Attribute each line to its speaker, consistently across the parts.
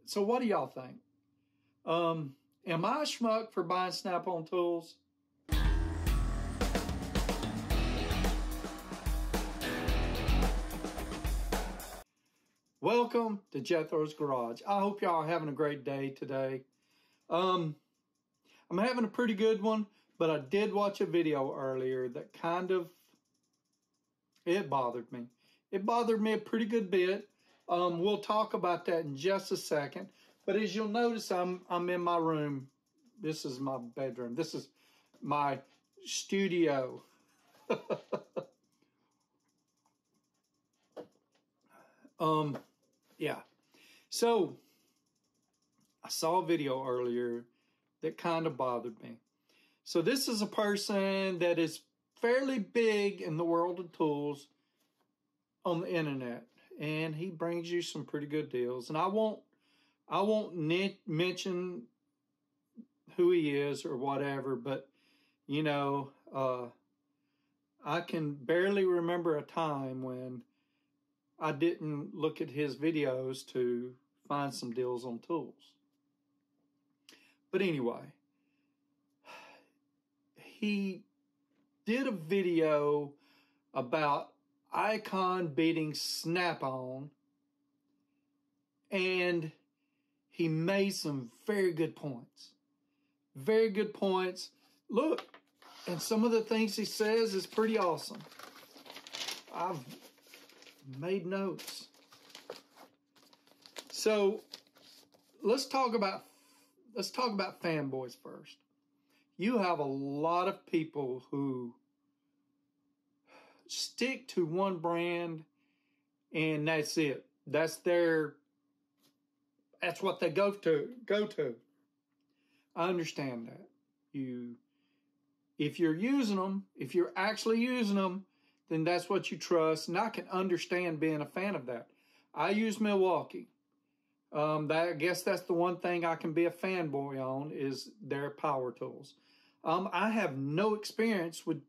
Speaker 1: So what do y'all think? Am I a schmuck for buying Snap-on tools? Welcome to Jethro's Garage. I hope y'all are having a great day today. I'm having a pretty good one, but I did watch a video earlier that it bothered me. It bothered me a pretty good bit. We'll talk about that in just a second. But as you'll notice, I'm in my room. This is my bedroom. This is my studio. Yeah. So I saw a video earlier that kind of bothered me. So this is a person that is fairly big in the world of tools on the internet, and he brings you some pretty good deals. And I won't mention who he is or whatever, but you know, I can barely remember a time when I didn't look at his videos to find some deals on tools. But anyway, he did a video about Icon beating Snap-on, and he made some very good points. Very good points. Look, and some of the things he says is pretty awesome. I've made notes. So let's talk about fanboys first. You have a lot of people who stick to one brand and that's it. That's what they go to. I understand that. If you're actually using them, then that's what you trust. And I can understand being a fan of that. I use Milwaukee. I guess that's the one thing I can be a fanboy on is their power tools. I have no experience with,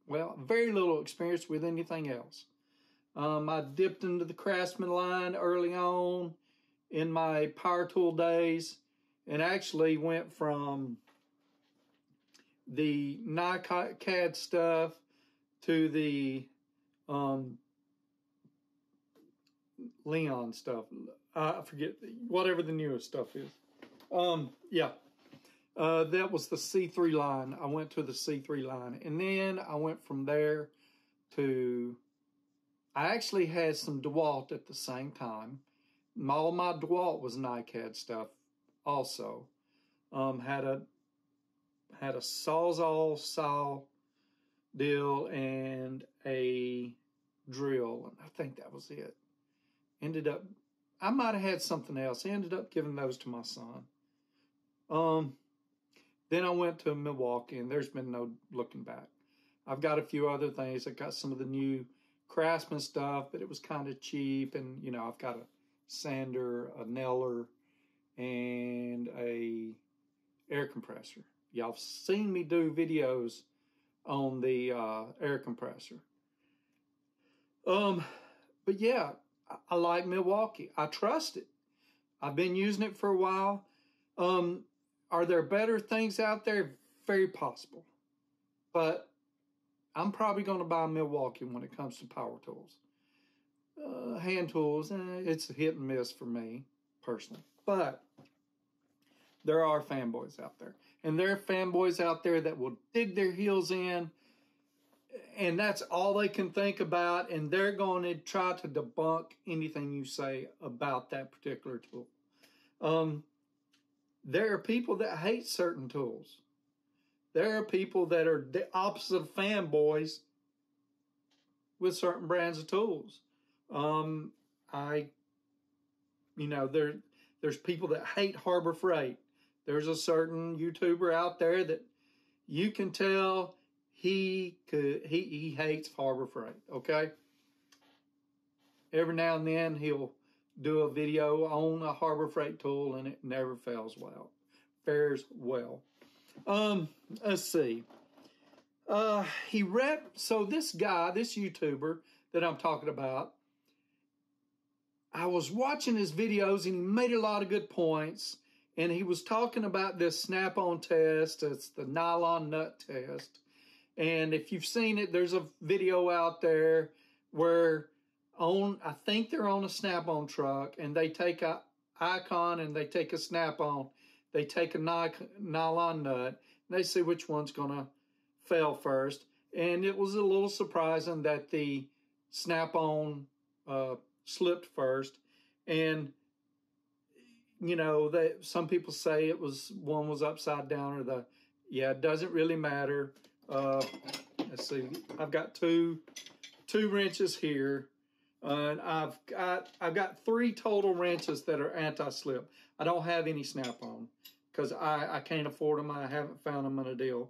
Speaker 1: very little experience with anything else. I dipped into the Craftsman line early on in my power tool days and actually went from the NiCad stuff to the Leon stuff. I forget, whatever the newest stuff is. That was the C3 line. I went to the C3 line. And then I went from there to, I actually had some DeWalt at the same time. All my DeWalt was NiCad stuff also. Had a Sawzall saw deal and a drill. And I think that was it. I might have had something else. I ended up giving those to my son. Then I went to Milwaukee, and there's been no looking back. I've got a few other things. I got some of the new Craftsman stuff, but it was kind of cheap. And, you know, I've got a sander, a nailer, and a air compressor. Y'all have seen me do videos on the air compressor. But yeah, I like Milwaukee. I trust it. I've been using it for a while. Are there better things out there? Very possible. But I'm probably going to buy Milwaukee when it comes to power tools. Hand tools, it's a hit and miss for me, personally. But there are fanboys out there. And there are fanboys out there that will dig their heels in, and that's all they can think about, and they're going to try to debunk anything you say about that particular tool. There are people that hate certain tools. There are people that are the opposite of fanboys with certain brands of tools. There's people that hate Harbor Freight. There's a certain YouTuber out there that you can tell he hates Harbor Freight, okay? Every now and then he'll do a video on a Harbor Freight tool and it never fares well. Let's see. So this guy, this YouTuber that I'm talking about, I was watching his videos and he made a lot of good points. And he was talking about this snap-on test. It's the nylon nut test. And if you've seen it, there's a video out there where I think they're on a snap-on truck, and they take a icon and they take a snap-on. They take a nylon nut, and they see which one's going to fail first. And it was a little surprising that the snap-on slipped first. And you know, some people say one was upside down, or it doesn't really matter. Let's see, I've got two wrenches here, and I've got 3 total wrenches that are anti-slip. I don't have any snap-on because I can't afford them. I haven't found them in a deal.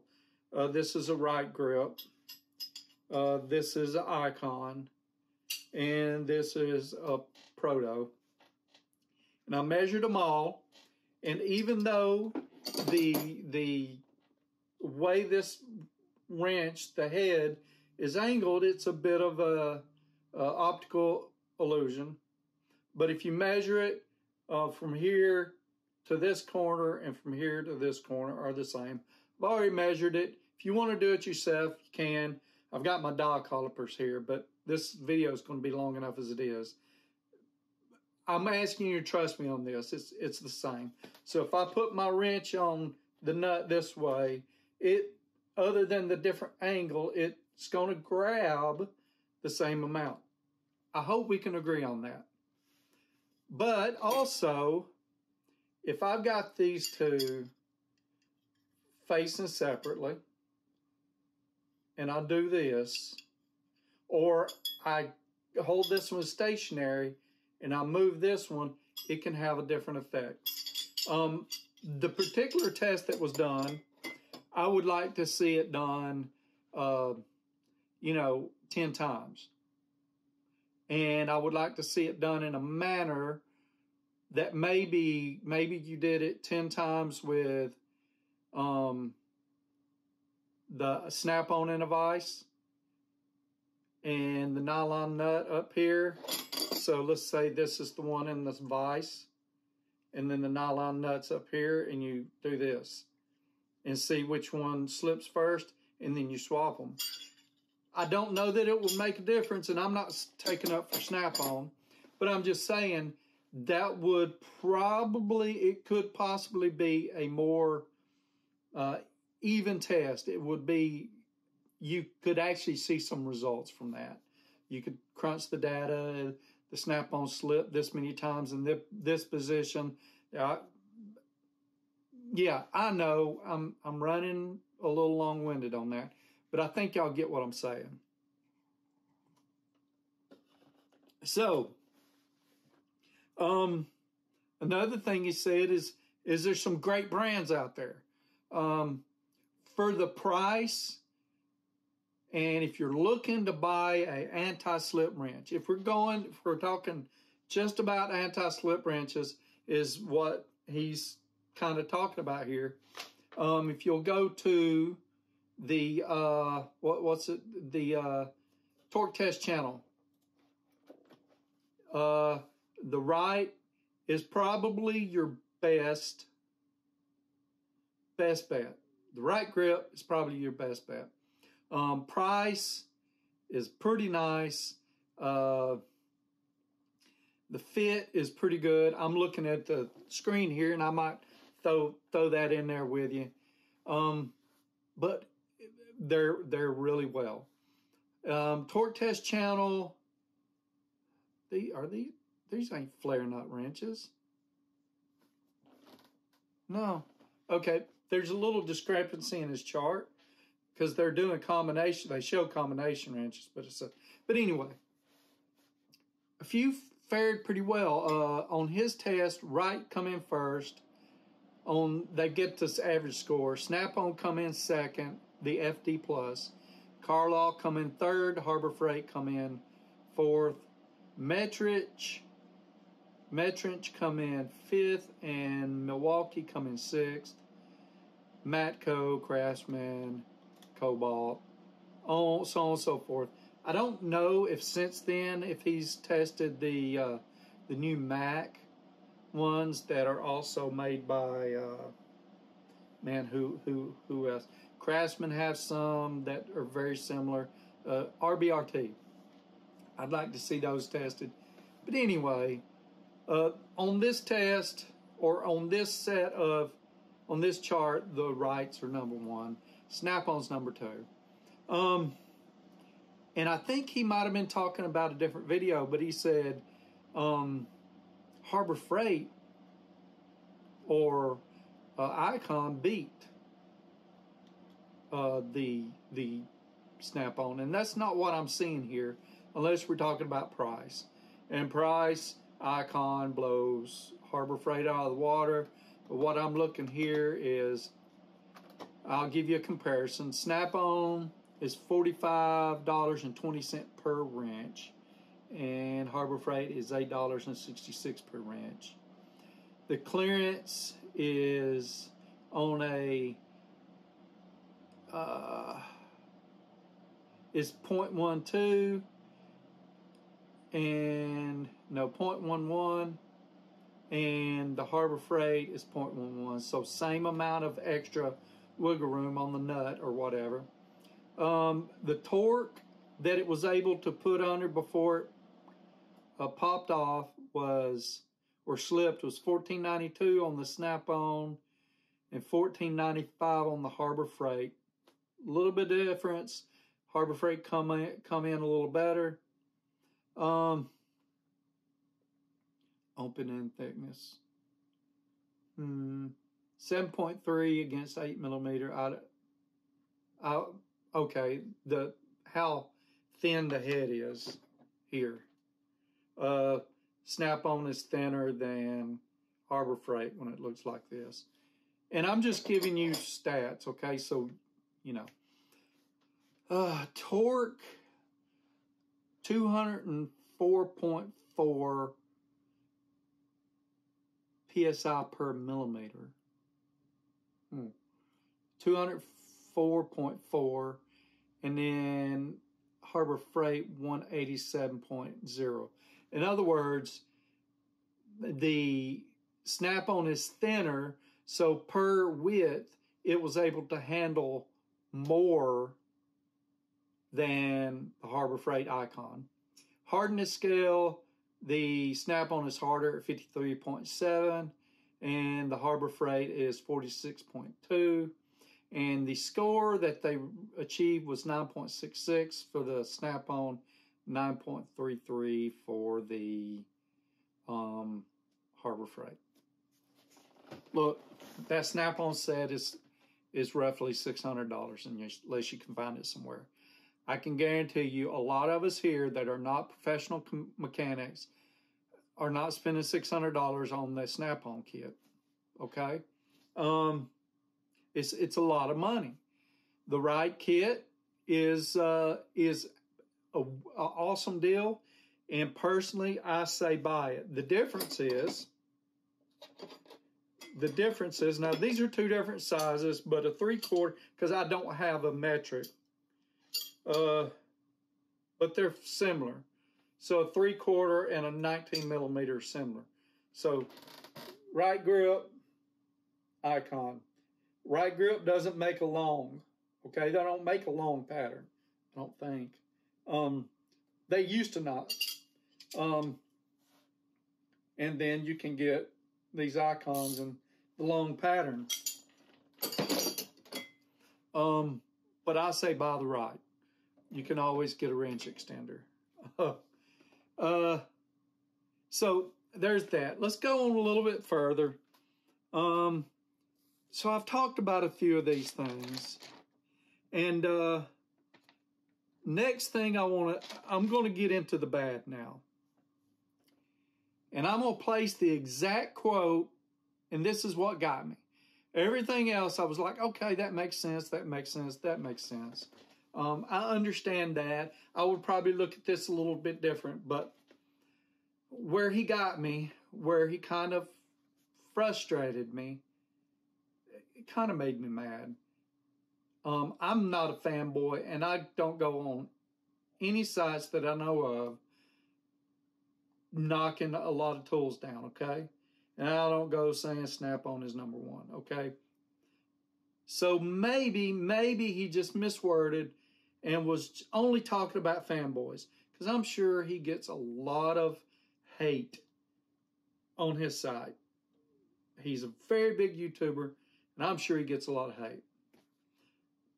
Speaker 1: This is a right grip. This is an Icon, and this is a Proto. And I measured them all, and even though the way this wrench, the head, is angled, it's a bit of a optical illusion. But if you measure it from here to this corner and from here to this corner are the same. I've already measured it. If you want to do it yourself, you can. I've got my dial calipers here, but this video is going to be long enough as it is. I'm asking you to trust me on this. It's the same. So if I put my wrench on the nut this way, other than the different angle, it's going to grab the same amount. I hope we can agree on that. But also, if I've got these two facing separately, and I do this, or I hold this one stationary and I move this one, it can have a different effect. The particular test that was done, I would like to see it done, 10 times. And I would like to see it done in a manner that maybe you did it 10 times with the snap-on in a vise and the nylon nut up here. So let's say this is the one in this vise, and then the nylon nut's up here, and you do this and see which one slips first, and then you swap them. I don't know that it will make a difference, and I'm not taking up for snap-on, but I'm just saying that it could possibly be a more even test. It would be, you could actually see some results from that. You could crunch the data, the snap-on slip this many times in this position. I know I'm running a little long-winded on that, but I think y'all get what I'm saying. So, another thing he said is there's some great brands out there. For the price, and if you're looking to buy an anti-slip wrench, if we're talking just about anti-slip wrenches, is what he's kind of talking about here. If you'll go to the Torque Test channel, the right is probably your best bet. The right grip is probably your best bet. Price is pretty nice. The fit is pretty good. I'm looking at the screen here, and I might throw that in there with you. But they're really well. Torque Test channel. These ain't flare nut wrenches. No. Okay. There's a little discrepancy in his chart because they're doing combination. They show combination wrenches, but anyway, a few fared pretty well. On his test, right come in first. They get this average score. Snap-on come in second, the FD plus. Carlaw come in third. Harbor Freight come in fourth. Metrich come in fifth, and Milwaukee come in sixth. Matco, Craftsman, Cobalt, so on and so forth. I don't know if since then, if he's tested the the new Mac ones that are also made by man, who else? Craftsman have some that are very similar. RBRT. I'd like to see those tested. But anyway, on this test, or on this set of, on this chart, the rights are number 1. Snap-on's number 2. And I think he might have been talking about a different video, but he said Harbor Freight or Icon beat the Snap-on, and that's not what I'm seeing here, unless we're talking about price. And price, Icon blows Harbor Freight out of the water. But what I'm looking here is, I'll give you a comparison. Snap-on is $45.20 per wrench, and Harbor Freight is $8.66 per wrench. The clearance is on a is 0.12 and no 0.11, and the Harbor Freight is 0.11, so same amount of extra wiggle room on the nut or whatever. The torque that it was able to put under before it popped off was, or slipped, was 1492 on the Snap-on and 1495 on the Harbor Freight. A little bit of difference. Harbor Freight come in a little better. Open-end thickness. 7.3 against 8 millimeter. Okay, how thin the head is here. Snap-on is thinner than Harbor Freight when it looks like this. And I'm just giving you stats, okay? So, you know. Torque, 204.4 PSI per millimeter. 204.4. And then Harbor Freight, 187.0. In other words, the Snap-on is thinner, so per width, it was able to handle more than the Harbor Freight Icon. Hardness scale, the Snap-on is harder at 53.7, and the Harbor Freight is 46.2. And the score that they achieved was 9.66 for the Snap-on, 9.33 for the Harbor Freight. Look, that Snap-on set is roughly $600 unless you can find it somewhere. I can guarantee you a lot of us here that are not professional mechanics are not spending $600 on the Snap-on kit, okay? It's a lot of money. The right kit is an awesome deal, and personally, I say buy it. The difference is, now these are two different sizes, but a 3/4, because I don't have a metric, but they're similar. So a 3/4 and a 19 millimeter are similar. So right grip, Icon. Right grip doesn't make a long, okay? They don't make a long pattern, I don't think. They used to not. And then you can get these Icons and the long pattern. But I say buy the right. You can always get a wrench extender. So there's that. Let's go on a little bit further. So I've talked about a few of these things. And next thing I'm going to get into the bad now. And I'm going to place the exact quote, and this is what got me. Everything else, I was like, okay, that makes sense, that makes sense, that makes sense. I understand that. I would probably look at this a little bit different, but where he got me, where he kind of frustrated me, it kind of made me mad. I'm not a fanboy, and I don't go on any sites that I know of knocking a lot of tools down, okay? And I don't go saying Snap-on is number one, okay? So maybe he just misworded and was only talking about fanboys, because I'm sure he gets a lot of hate on his site. He's a very big YouTuber, and I'm sure he gets a lot of hate.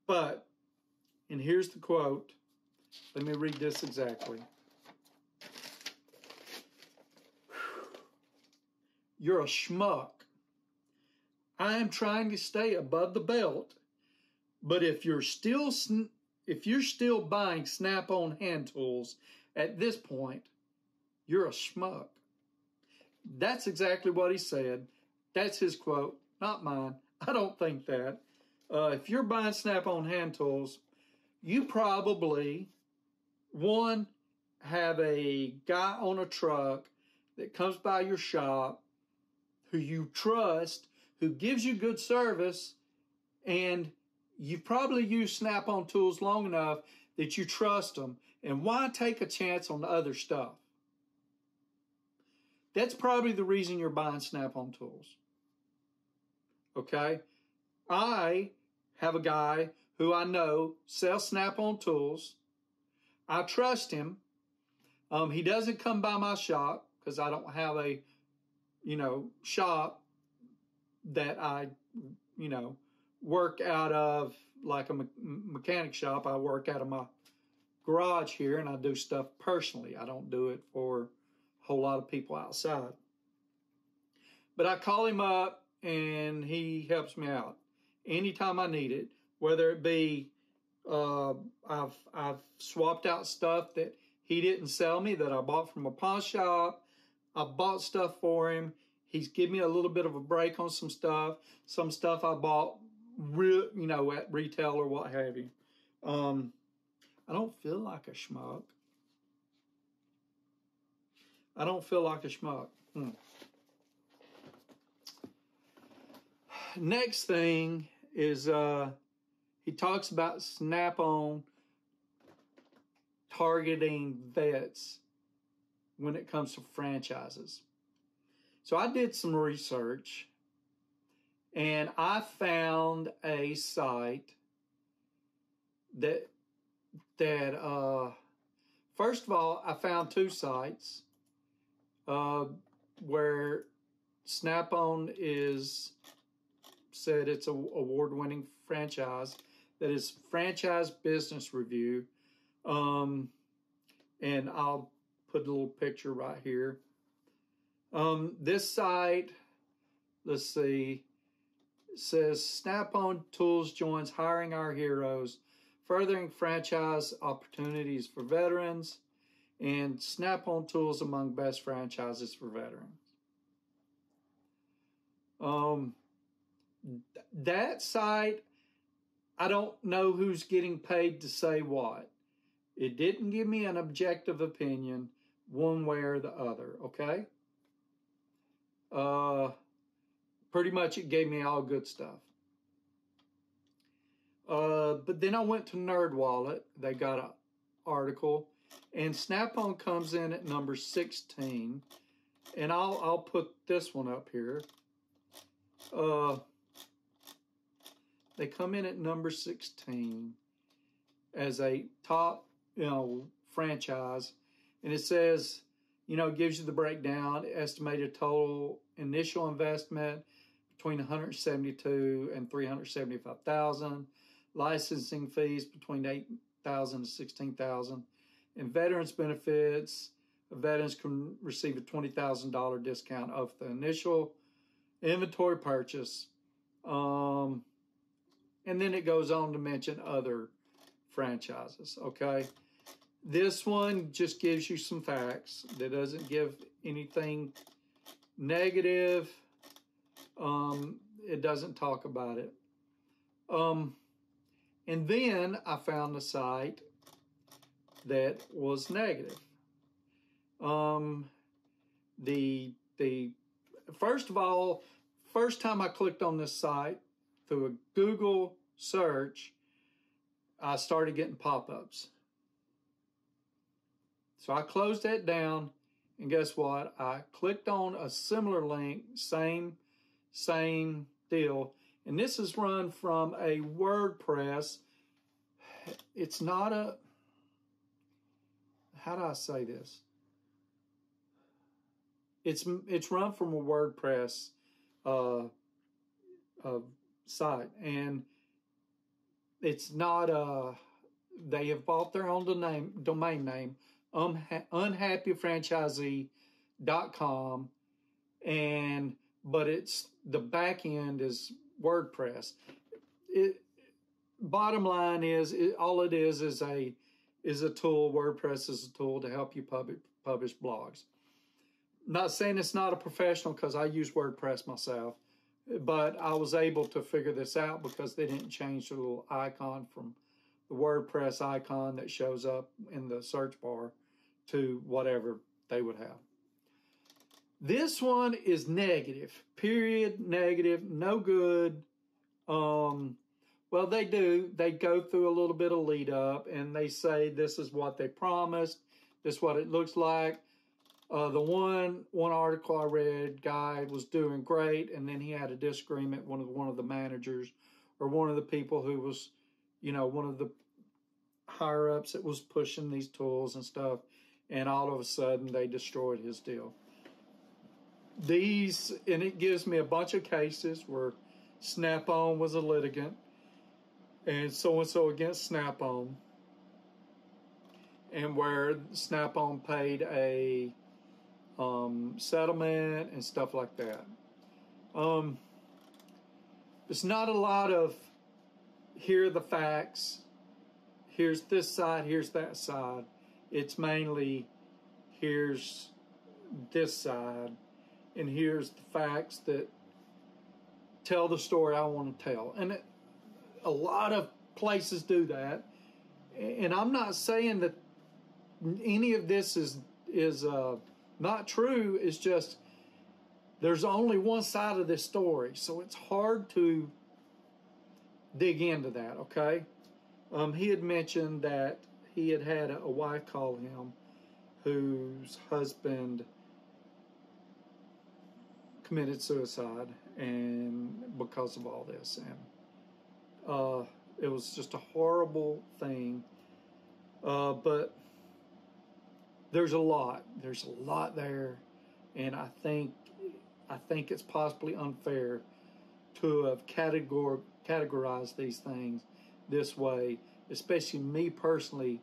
Speaker 1: But, and here's the quote. Let me read this exactly. You're a schmuck. I am trying to stay above the belt, but if you're still buying Snap-on hand tools at this point, you're a schmuck. That's exactly what he said. That's his quote, not mine. I don't think that. If you're buying Snap-on hand tools, you probably, one, have a guy on a truck that comes by your shop who you trust, who gives you good service, and you've probably used Snap-on tools long enough that you trust them. And why take a chance on the other stuff? That's probably the reason you're buying Snap-on tools. Okay? I have a guy who I know sells Snap-on tools. I trust him. He doesn't come by my shop because I don't have a, shop that I, work out of, like a mechanic shop. I work out of my garage here, and I do stuff personally. I don't do it for a whole lot of people outside. But I call him up, and he helps me out anytime I need it, whether it be I've swapped out stuff that he didn't sell me that I bought from a pawn shop. I bought stuff for him. He's given me a little bit of a break on some stuff. Some stuff I bought, at retail or what have you. I don't feel like a schmuck. I don't feel like a schmuck. Next thing is he talks about Snap-on targeting vets when it comes to franchises. So I did some research, and I found a site that first of all, I found two sites where Snap-on is said it's an award-winning franchise. That is Franchise Business Review, and I'll put a little picture right here. This site, let's see, says Snap-on Tools joins Hiring Our Heroes, furthering franchise opportunities for veterans, and Snap-on Tools among best franchises for veterans. That site, I don't know who's getting paid to say what. It didn't give me an objective opinion one way or the other, okay? Pretty much it gave me all good stuff. But then I went to NerdWallet. They got an article, and Snap-on comes in at number 16. And I'll put this one up here. They come in at number 16 as a top, franchise. And it says, gives you the breakdown, estimated total initial investment between $172,000 and $375,000, licensing fees between $8,000 and $16,000, and veterans benefits. Veterans can receive a $20,000 discount off the initial inventory purchase. And then it goes on to mention other franchises, okay? This one just gives you some facts. That doesn't give anything negative. It doesn't talk about it. And then I found a site that was negative. First of all, first time I clicked on this site through a Google search, I started getting pop-ups. So I closed that down And guess what? I clicked on a similar link, same deal. And this is run from a WordPress. It's not a, how do I say this? It's run from a WordPress site, and it's not they have bought their own domain name, unhappyfranchisee.com, but it's the back end is WordPress. Bottom line is, all it is a tool. WordPress is a tool to help you publish blogs. Not saying it's not a professional, because I use WordPress myself, but I was able to figure this out because they didn't change the little icon from the WordPress icon that shows up in the search bar to whatever they would have. This one is negative, period, negative, no good. Well, they do. They go through a little bit of lead up, and they say this is what they promised, this is what it looks like. The one article I read, guy was doing great, and then he had a disagreement with one of the managers, or one of the people who was, one of the higher ups that was pushing these tools and stuff, and all of a sudden they destroyed his deal. And it gives me a bunch of cases where Snap-on was a litigant, and so against Snap-on, and where Snap-on paid a settlement and stuff like that. It's not a lot of, here are the facts, here's this side, here's that side. It's mainly, here's this side, and here's the facts that tell the story I want to tell. And a lot of places do that. And I'm not saying that any of this is not true. It's just there's only one side of this story, so it's hard to dig into that, okay? He had mentioned that he had a wife call him whose husband committed suicide, and because of all this, and it was just a horrible thing. But there's a lot there, and I think it's possibly unfair to have categorized these things this way, especially me personally.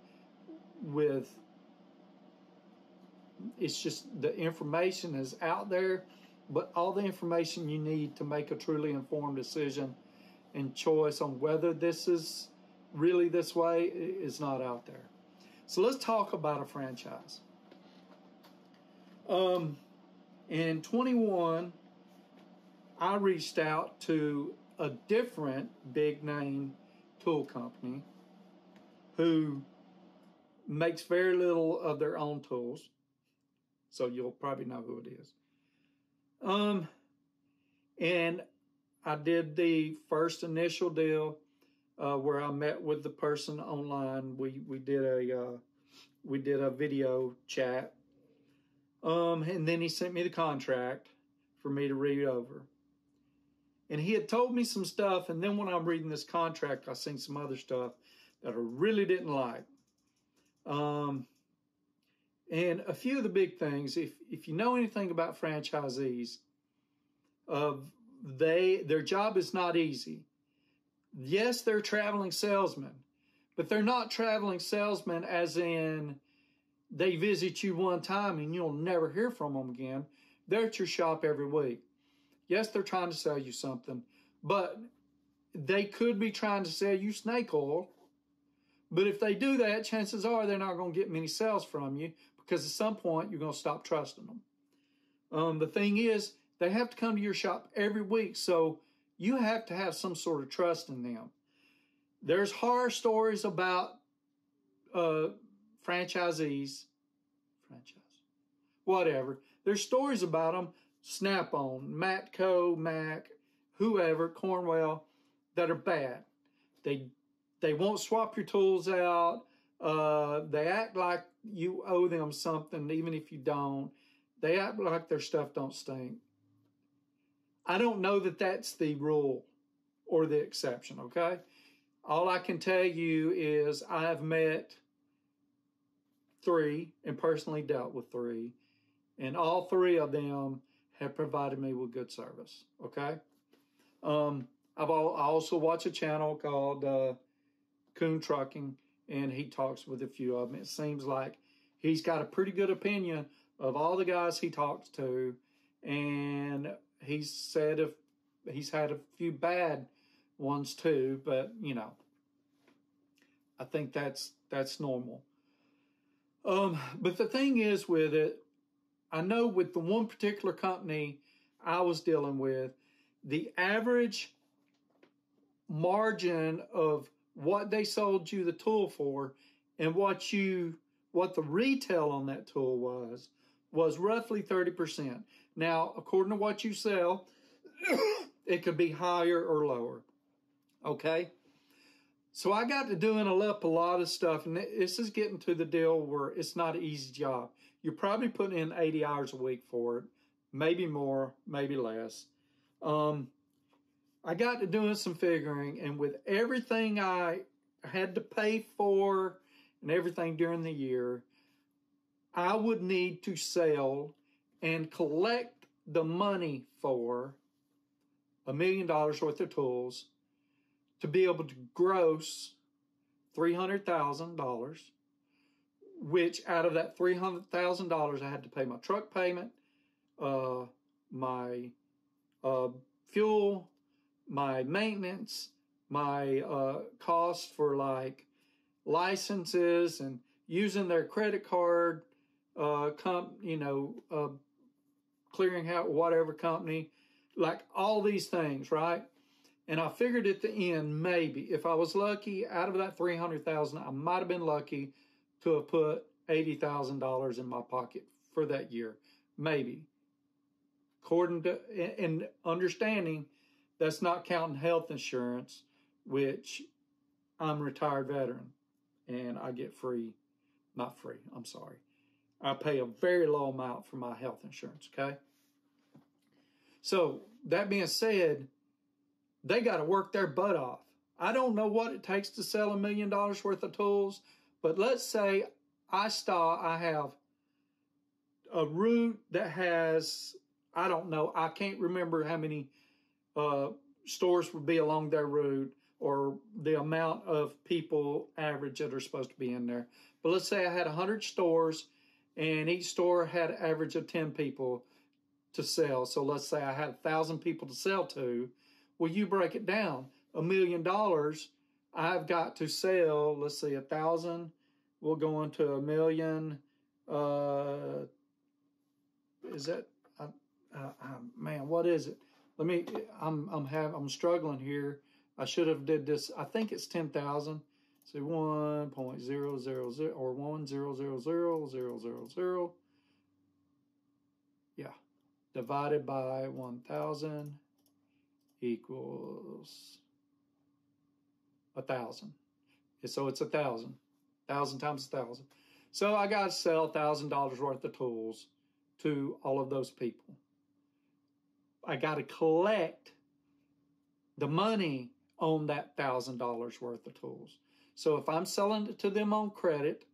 Speaker 1: It's just the information is out there, but all the information you need to make a truly informed decision and choice on whether this is really this way is not out there. So let's talk about a franchise. In 21, I reached out to a different big name tool company who makes very little of their own tools. So you'll probably know who it is. And I did the first initial deal where I met with the person online. We did a video chat, and then he sent me the contract for me to read over. And he had told me some stuff, and then when I'm reading this contract, I seen some other stuff that I really didn't like. And a few of the big things, if you know anything about franchisees, their job is not easy. Yes, they're traveling salesmen, but they're not traveling salesmen as in they visit you one time and you'll never hear from them again. They're at your shop every week. Yes, they're trying to sell you something, but they could be trying to sell you snake oil. But if they do that, chances are they're not going to get many sales from you, because at some point you're going to stop trusting them. The thing is, they have to come to your shop every week, so you have to have some sort of trust in them. There's horror stories about franchisees, whatever. There's stories about them, Snap-on, Matco, Mac, whoever, Cornwell, that are bad. They won't swap your tools out. They act like you owe them something, even if you don't. They act like their stuff don't stink. I don't know that that's the rule or the exception, okay? All I can tell you is I have met 3 and personally dealt with 3, and all 3 of them have provided me with good service, okay? I also watch a channel called Coon Trucking, and he talks with a few of them. It seems like he's got a pretty good opinion of all the guys he talks to, and he said if he's had a few bad ones too, but you know, I think that's normal. But the thing is with it, I know with the one particular company I was dealing with, the average margin of what they sold you the tool for and what the retail on that tool was roughly 30%. Now, according to what you sell, it could be higher or lower. Okay? So I got to doing a lot of stuff, and this is getting to the deal where it's not an easy job. You're probably putting in 80 hours a week for it, maybe more, maybe less. I got to doing some figuring, and with everything I had to pay for and everything during the year, I would need to sell and collect the money for $1 million worth of tools to be able to gross $300,000, which out of that $300,000, I had to pay my truck payment, my fuel, my maintenance, my cost for like licenses and using their credit card, clearing out whatever company, like all these things, right? And I figured at the end, maybe if I was lucky, out of that $300,000, I might have been lucky to have put $80,000 in my pocket for that year, maybe. According to and understanding, that's not counting health insurance, which I'm a retired veteran, and I get I pay a very low amount for my health insurance, okay? So that being said, they got to work their butt off. I don't know what it takes to sell $1 million worth of tools, but let's say I have a route that has, I don't know, I can't remember how many stores would be along their route or the amount of people average that are supposed to be in there. But let's say I had 100 stores and each store had an average of 10 people to sell. So let's say I had 1,000 people to sell to. Well, you break it down, $1 million, I've got to sell, let's see, 1,000, we'll go into $1 million. Is that, man, what is it? I'm struggling here. I should have did this. I think it's 10,000. So 1.000 or 1,000,000. Yeah. Divided by 1,000 equals 1,000. So it's 1,000. 1,000 times 1,000. So I got to sell $1,000 worth of tools to all of those people. I got to collect the money on that $1,000 worth of tools. So if I'm selling it to them on credit,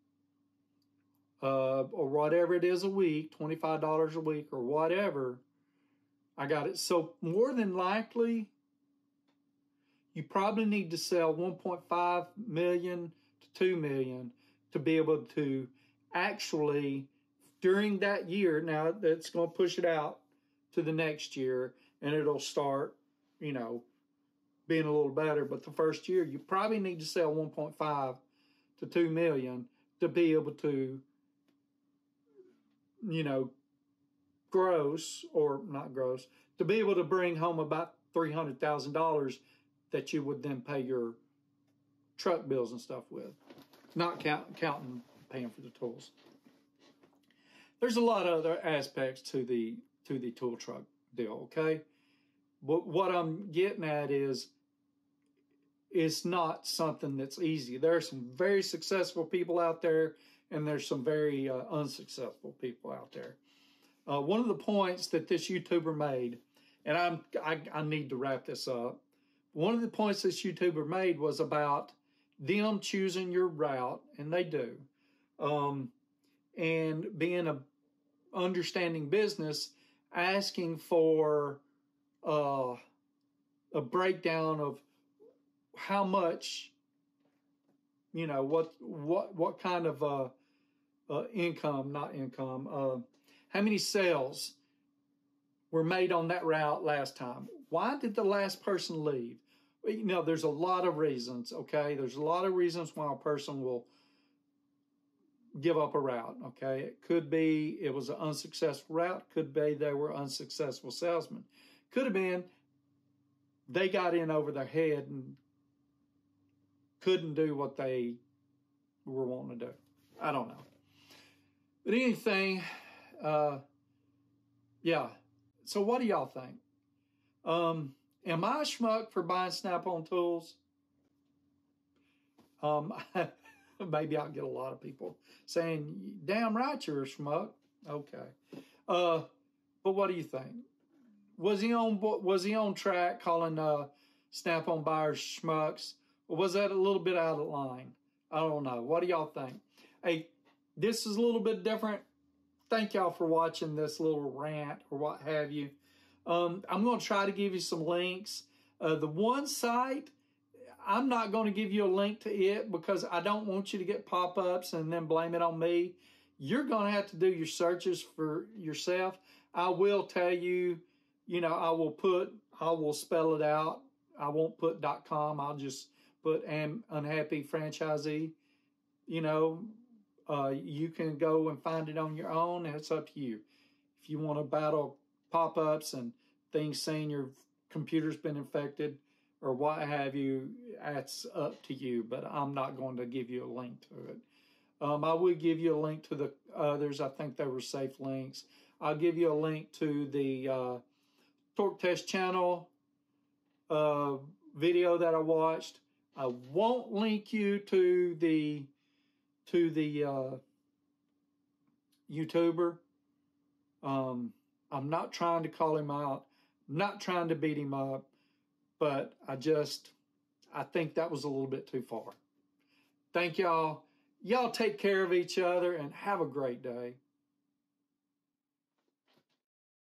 Speaker 1: or whatever it is a week, $25 a week or whatever, I got it. So more than likely, you probably need to sell 1.5 million to 2 million to be able to actually, during that year, now that's going to push it out to the next year, and it'll start, being a little better. But the first year, you probably need to sell 1.5 to 2 million to be able to, to be able to bring home about $300,000 that you would then pay your truck bills and stuff with, not counting paying for the tools. There's a lot of other aspects to the tool truck deal, okay? But what I'm getting at is it's not something that's easy. There are some very successful people out there, and there's some very unsuccessful people out there. one of the points that this YouTuber made, and I need to wrap this up. One of the points this YouTuber made was about them choosing your route, and they do, and being a understanding business, asking for a breakdown of how much, what kind of income, not income, how many sales were made on that route last time. Why did the last person leave? There's a lot of reasons, okay? There's a lot of reasons why a person will give up a route, okay? It could be it was an unsuccessful route. Could be they were unsuccessful salesmen. Could have been they got in over their head and couldn't do what they were wanting to do. I don't know. But anything, yeah. So what do y'all think? Am I a schmuck for buying Snap-on tools? Maybe I'll get a lot of people saying, damn right you're a schmuck. Okay. But what do you think? Was he on track calling Snap-on buyers schmucks? Or was that a little bit out of line? I don't know. What do y'all think? Hey, this is a little bit different. Thank y'all for watching this little rant or what have you. I'm going to try to give you some links. The one site, I'm not going to give you a link to it because I don't want you to get pop-ups and then blame it on me. You're going to have to do your searches for yourself. I will tell you, I will spell it out. I won't put .com. I'll just put unhappyfranchisee. You can go and find it on your own. It's up to you. If you want to battle pop-ups and things saying your computer's been infected or what have you, that's up to you, but I'm not going to give you a link to it. I would give you a link to the others. I think they were safe links. I'll give you a link to the Torque Test channel video that I watched. I won't link you to the YouTuber. I'm not trying to call him out. I'm not trying to beat him up, but I think that was a little bit too far. Thank y'all. Y'all take care of each other and have a great day.